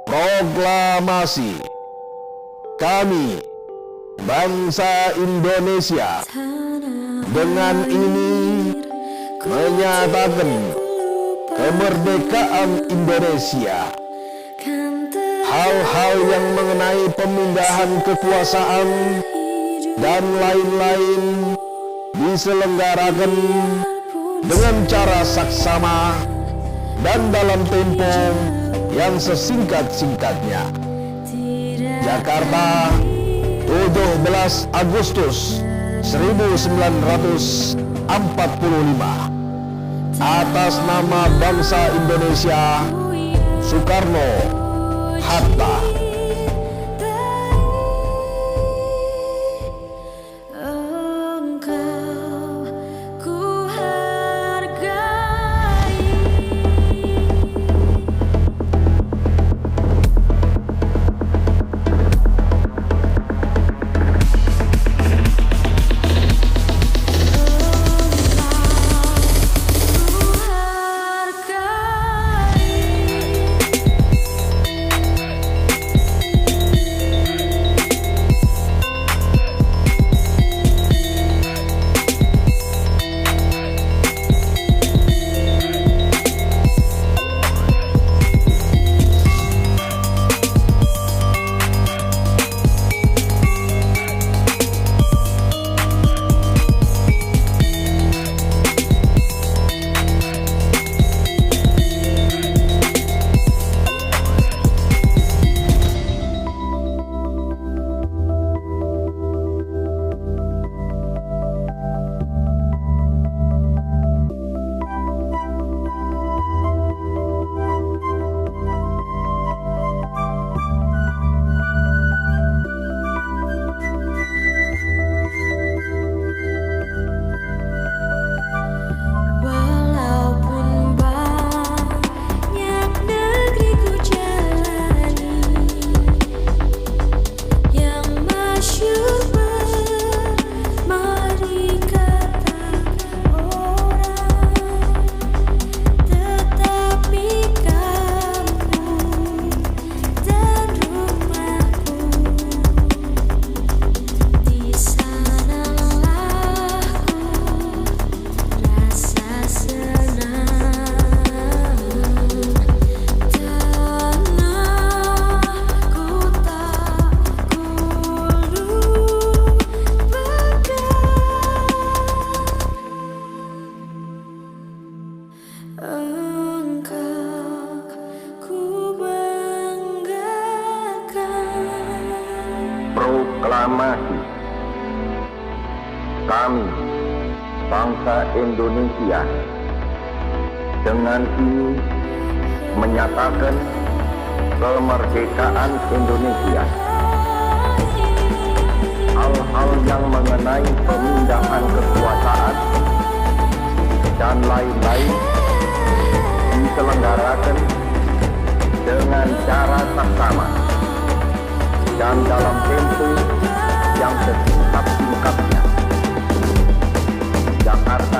Proklamasi kami, bangsa Indonesia, dengan ini menyatakan kemerdekaan Indonesia. Hal-hal yang mengenai pemindahan kekuasaan dan lain-lain diselenggarakan dengan cara saksama dan dalam tempo yang sesingkat-singkatnya. Jakarta, 17 Agustus 1945. Atas nama bangsa Indonesia, Soekarno Hatta. Proklamasi kami, bangsa Indonesia, dengan ini menyatakan kemerdekaan Indonesia. Hal-hal yang mengenai pemindahan kekuasaan dan lain-lain diselenggarakan dengan cara saksama dan dalam tempo yang sesingkat-singkatnya. Jakarta,